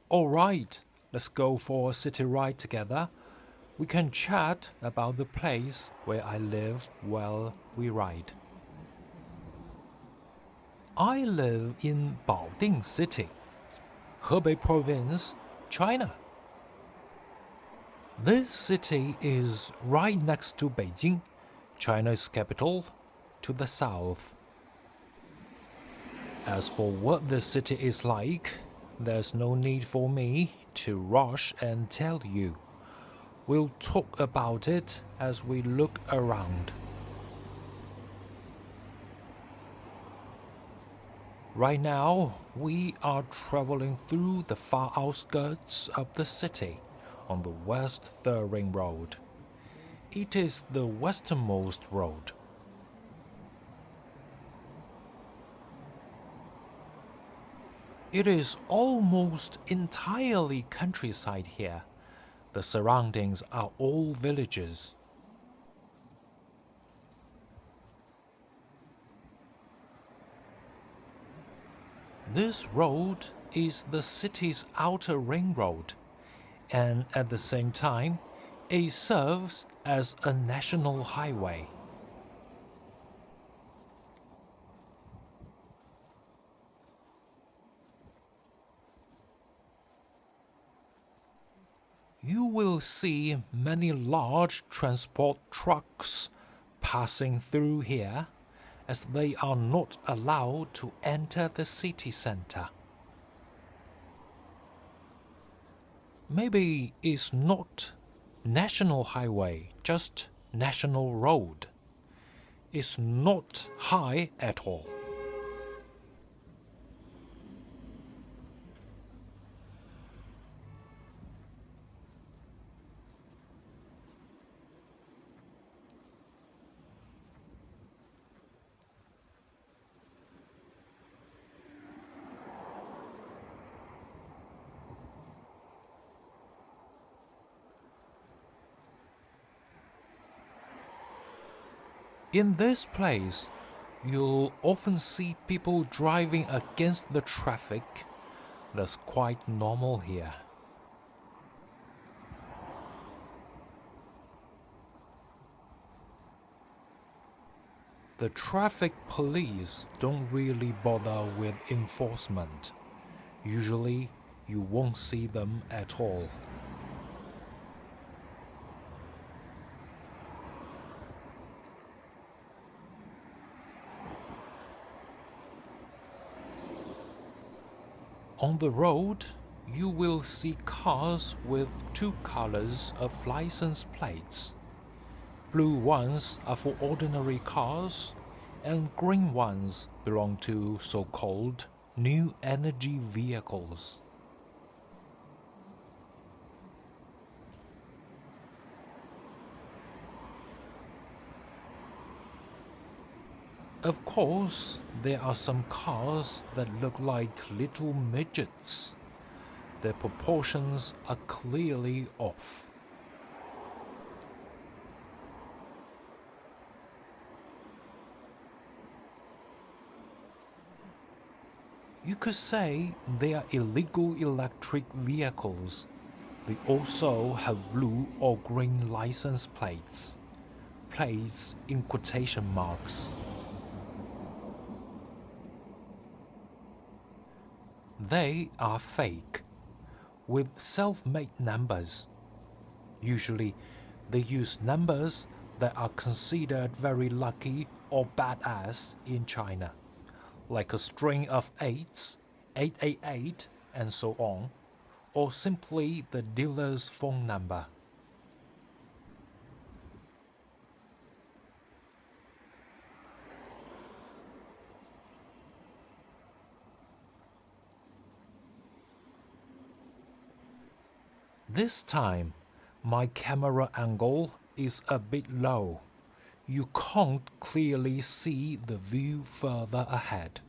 All right, let's go for a city ride together. We can chat about the place where I live while we ride. I live in Baoding City, Hebei Province, China. This city is right next to Beijing, China's capital, to the south. As for what the city is like, there's no need for me to rush and tell you. We'll talk about it as we look around. Right now, we are traveling through the far outskirts of the city on the West Third Ring Road. It is the westernmost road. It is almost entirely countryside here. The surroundings are all villages. This road is the city's outer ring road, and at the same time, it serves as a national highway. You will see many large transport trucks passing through here, as they are not allowed to enter the city center. Maybe it's not national highway, just national road. It's not high at all. In this place, you'll often see people driving against the traffic. That's quite normal here. The traffic police don't really bother with enforcement. Usually, you won't see them at all. On the road, you will see cars with two colors of license plates. Blue ones are for ordinary cars, and green ones belong to so-called new energy vehicles. Of course, there are some cars that look like little midgets. Their proportions are clearly off. You could say they are illegal electric vehicles. They also have blue or green license plates. Plates in quotation marks. They are fake, with self-made numbers. Usually, they use numbers that are considered very lucky or badass in China, like a string of 8s, 888, and so on, or simply the dealer's phone number. This time, my camera angle is a bit low. You can't clearly see the view further ahead.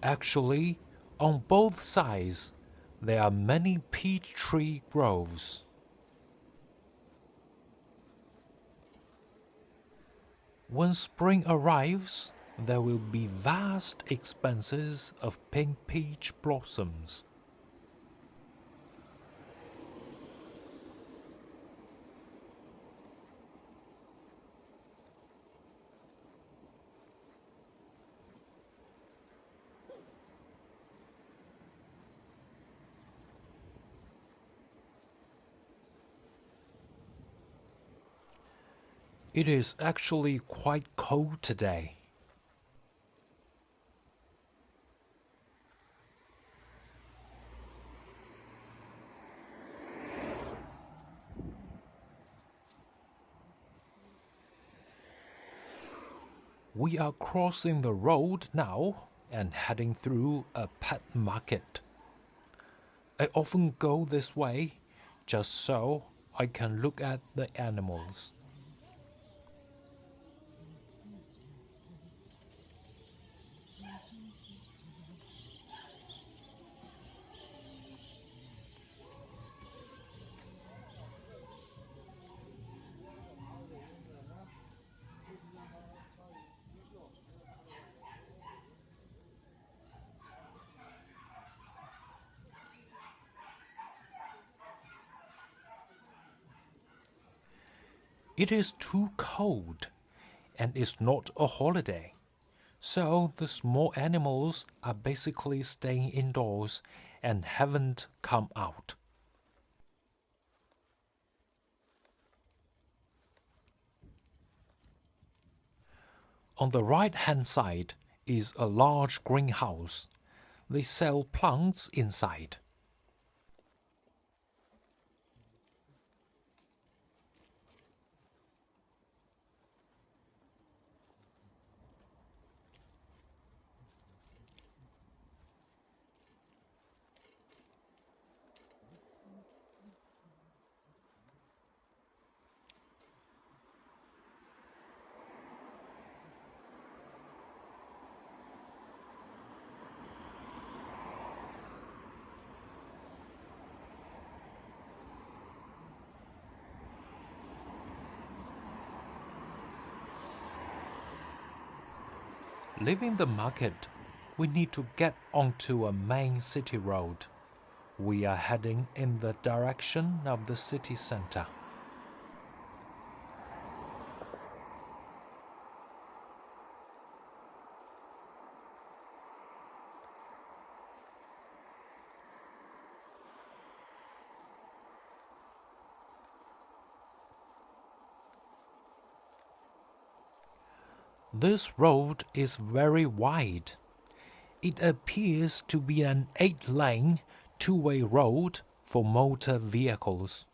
Actually, on both sides, there are many peach tree groves. When spring arrives, there will be vast expanses of pink peach blossoms. It is actually quite cold today. We are crossing the road now and heading through a pet market. I often go this way just so I can look at the animals. It is too cold and it's not a holiday. So the small animals are basically staying indoors and haven't come out. On the right-hand side is a large greenhouse. They sell plants inside. Leaving the market, we need to get onto a main city road. We are heading in the direction of the city center. This road is very wide. It appears to be an 8-lane, two-way road for motor vehicles.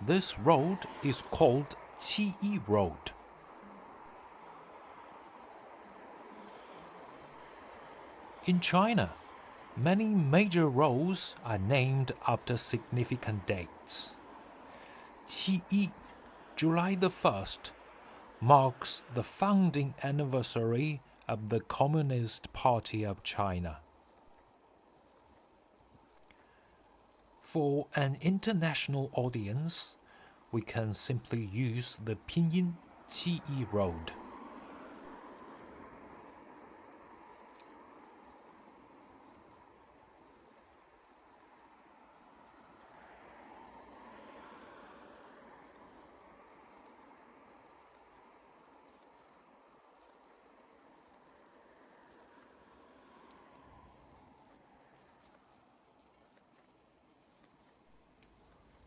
This road is called Qiyi Road. In China, many major roads are named after significant dates. Qiyi, July the 1st, marks the founding anniversary of the Communist Party of China. For an international audience, we can simply use the pinyin Qiyi Road.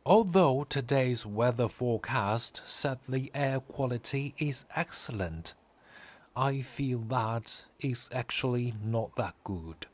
Although today's weather forecast said the air quality is excellent, I feel that it's actually not that good.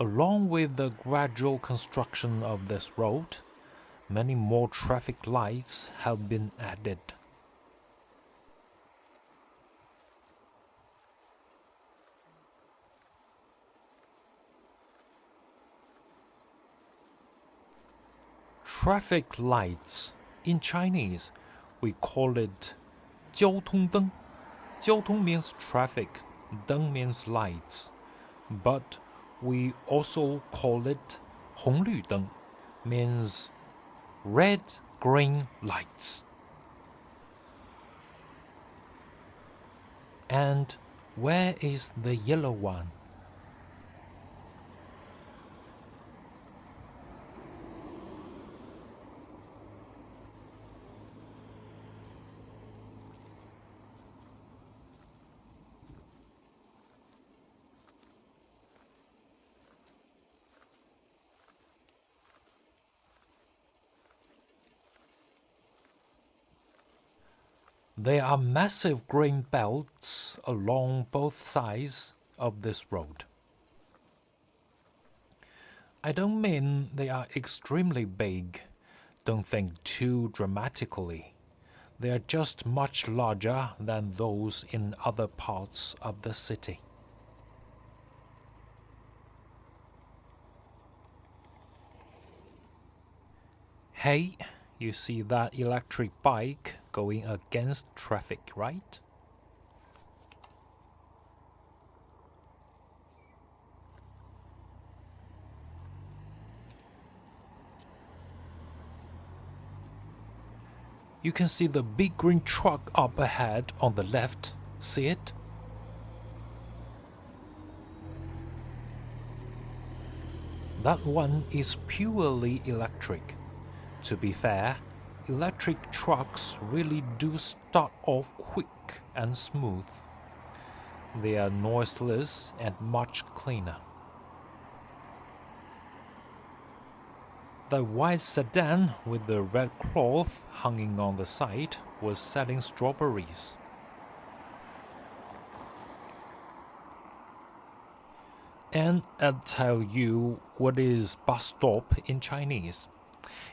Along with the gradual construction of this road, many more traffic lights have been added. Traffic lights. In Chinese, we call it 交通灯. 交通 means traffic, 灯 means lights. But we also call it 红绿灯, means red, green lights. And where is the yellow one? There are massive green belts along both sides of this road. I don't mean they are extremely big. Don't think too dramatically. They are just much larger than those in other parts of the city. Hey, you see that electric bike going against traffic, right? You can see the big green truck up ahead on the left. See it? That one is purely electric. To be fair, electric trucks really do start off quick and smooth. They are noiseless and much cleaner. The white sedan with the red cloth hanging on the side was selling strawberries. And I'll tell you what is bus stop in Chinese.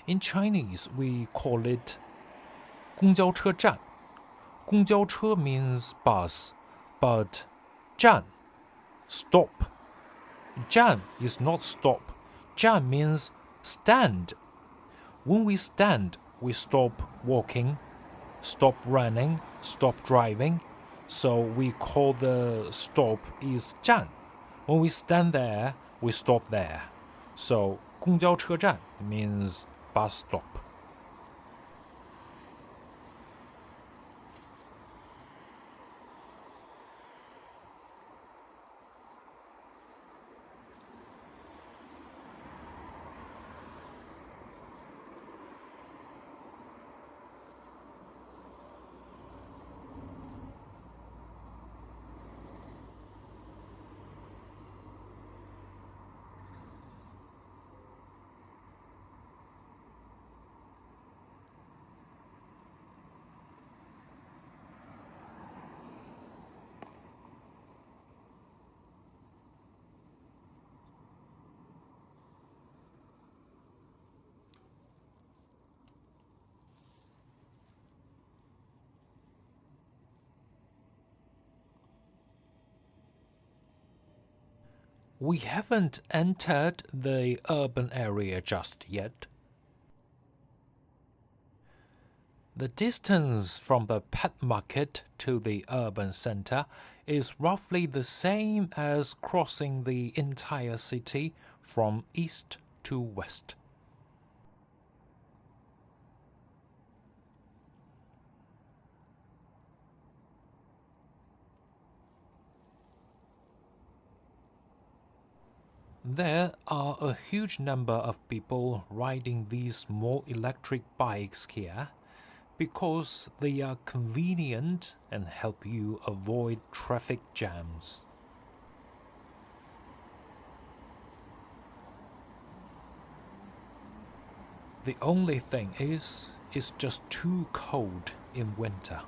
In Chinese, we call it 公交车站. 公交车 means bus, but 站, stop. 站 is not stop. 站 means stand. When we stand, we stop walking, stop running, stop driving. So we call the stop is 站. When we stand there, we stop there. So 公交车站 means bus stop. We haven't entered the urban area just yet. The distance from the pet market to the urban center is roughly the same as crossing the entire city from east to west. There are a huge number of people riding these small electric bikes here because they are convenient and help you avoid traffic jams. The only thing is, it's just too cold in winter.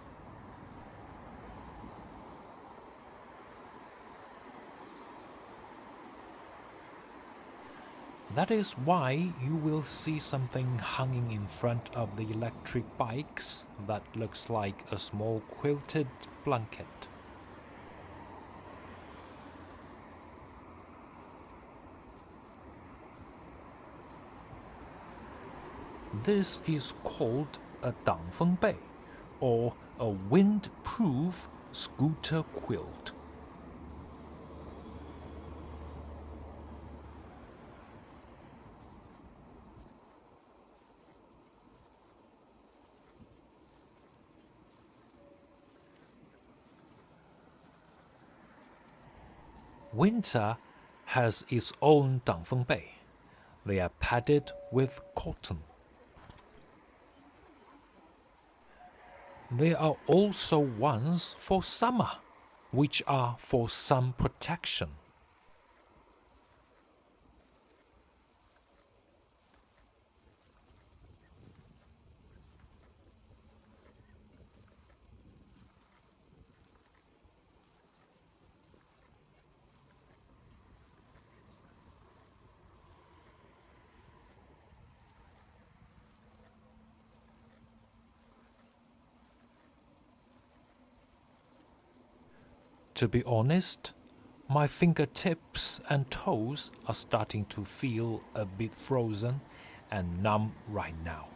That is why you will see something hanging in front of the electric bikes that looks like a small quilted blanket. This is called a 挡风被 or a wind-proof scooter quilt. Winter has its own 挡风被. They are padded with cotton. There are also ones for summer, which are for sun protection. To be honest, my fingertips and toes are starting to feel a bit frozen and numb right now.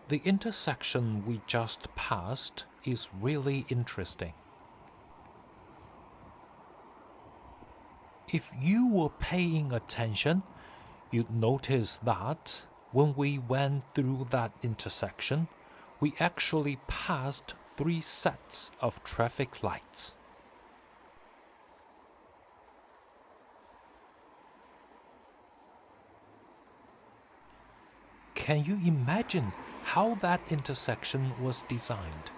The intersection we just passed is really interesting. If you were paying attention, you'd notice that when we went through that intersection, we actually passed 3 sets of traffic lights. Can you imagine how that intersection was designed?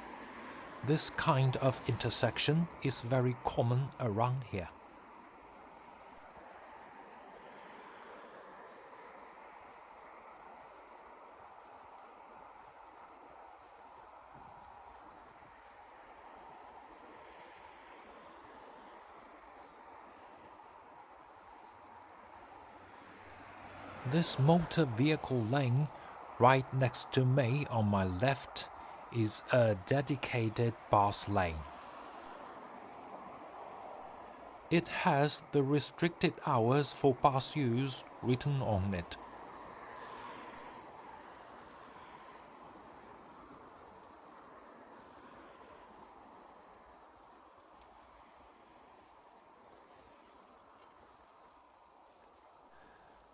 This kind of intersection is very common around here. This motor vehicle lane right next to me on my left is a dedicated bus lane. It has the restricted hours for bus use written on it.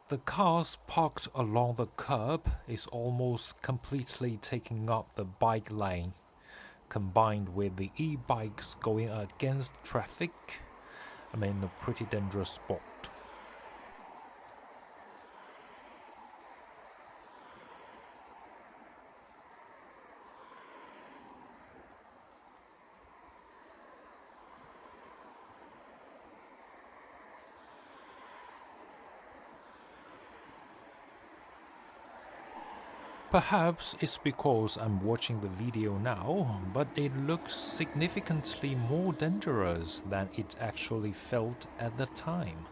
The cars parked along the curb is almost completely taking up the bike lane. Combined with the e-bikes going against traffic, I'm in a pretty dangerous spot. Perhaps it's because I'm watching the video now, but it looks significantly more dangerous than it actually felt at the time.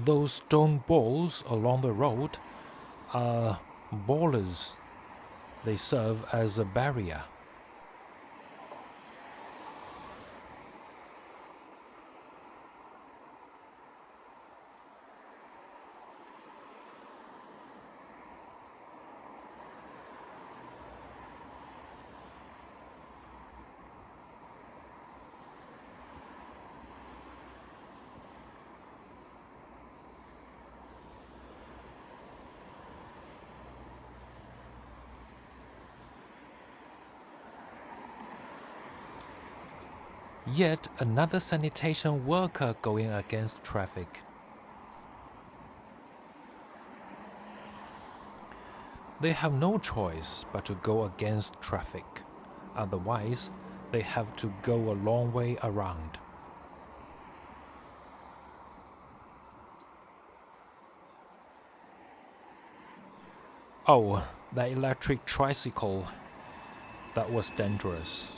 Those stone balls along the road are ballers. They serve as a barrier. Yet another sanitation worker going against traffic. They have no choice but to go against traffic. Otherwise, they have to go a long way around. Oh, that electric tricycle. That was dangerous.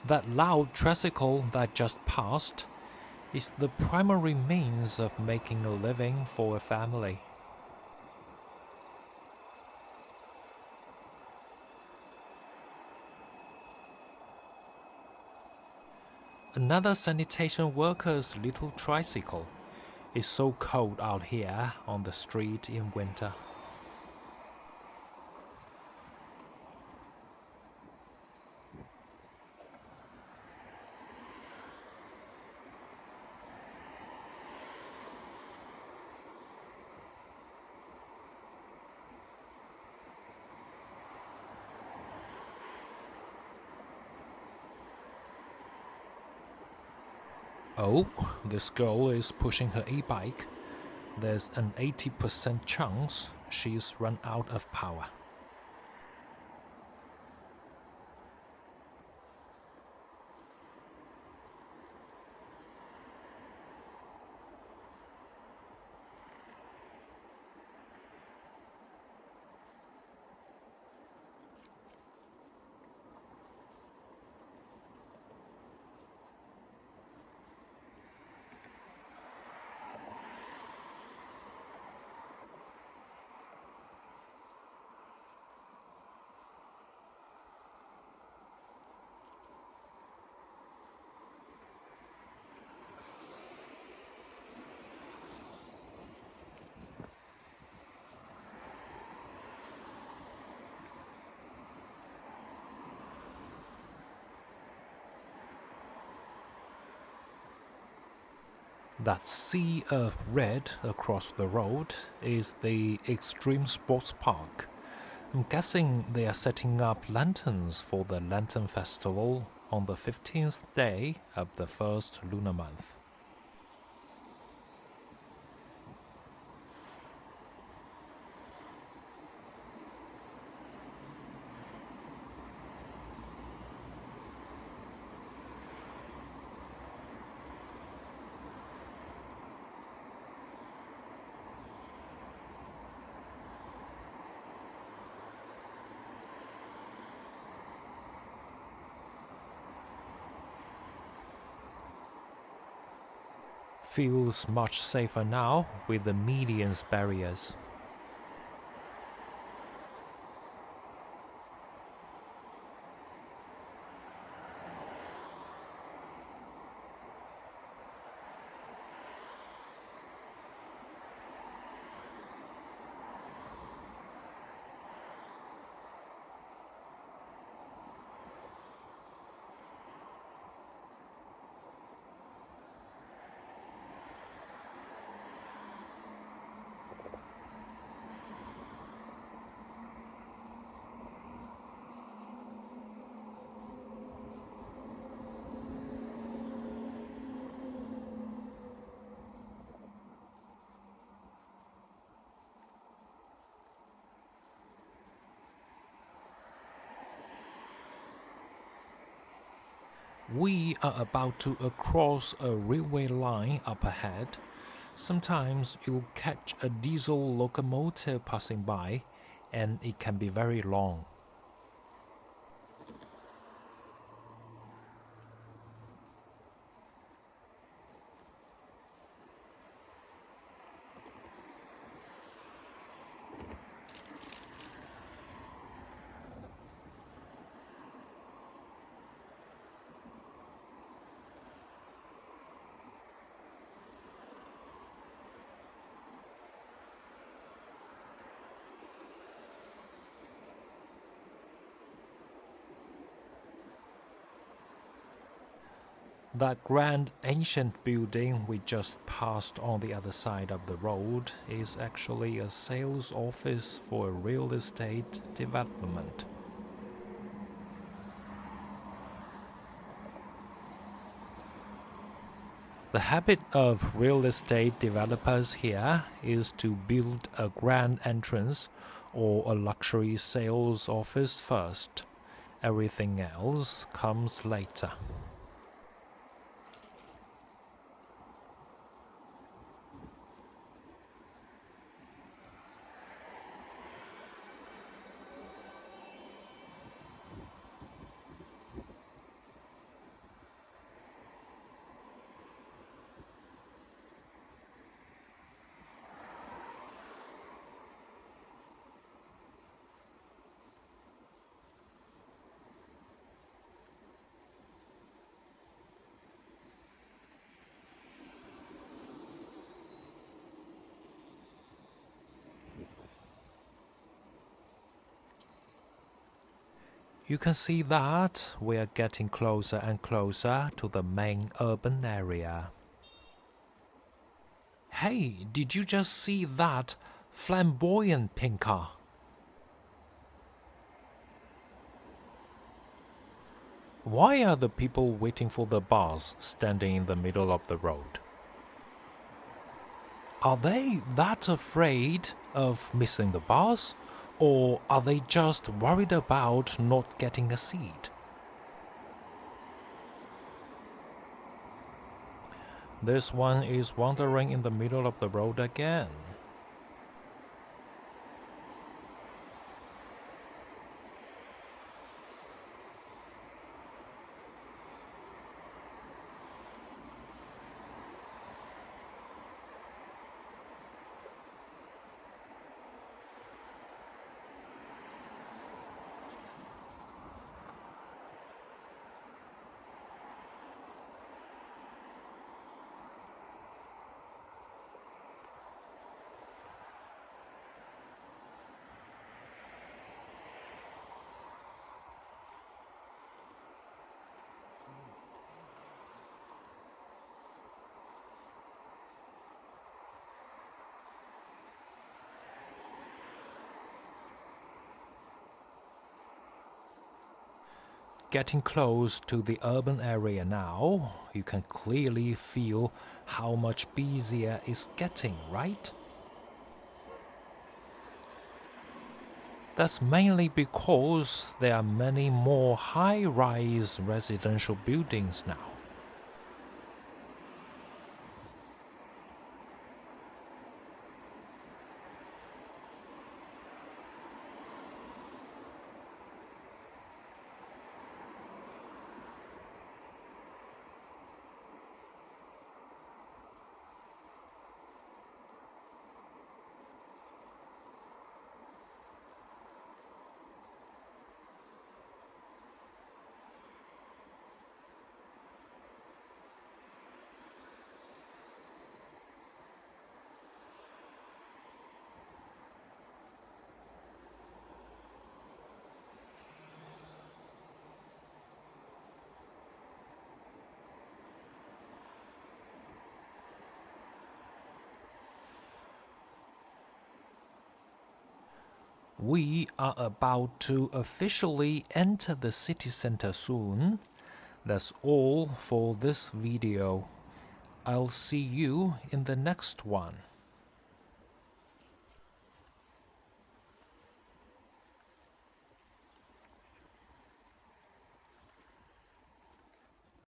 That loud tricycle that just passed is the primary means of making a living for a family. Another sanitation worker's little tricycle. It's so cold out here on the street in winter. Oh, this girl is pushing her e-bike. There's an 80% chance she's run out of power. That sea of red across the road is the Extreme Sports Park. I'm guessing they are setting up lanterns for the Lantern Festival on the 15th day of the first lunar month. Feels much safer now with the median's barriers. We are about to cross a railway line up ahead. Sometimes you'll catch a diesel locomotive passing by, and it can be very long. That grand ancient building we just passed on the other side of the road is actually a sales office for a real estate development. The habit of real estate developers here is to build a grand entrance or a luxury sales office first. Everything else comes later. You can see that we are getting closer and closer to the main urban area. Hey, did you just see that flamboyant pink car? Why are the people waiting for the bus standing in the middle of the road? Are they that afraid of missing the bus? Or are they just worried about not getting a seat? This one is wandering in the middle of the road again. Getting close to the urban area now, you can clearly feel how much busier it's getting, right? That's mainly because there are many more high-rise residential buildings now. We are about to officially enter the city center soon. That's all for this video. I'll see you in the next one.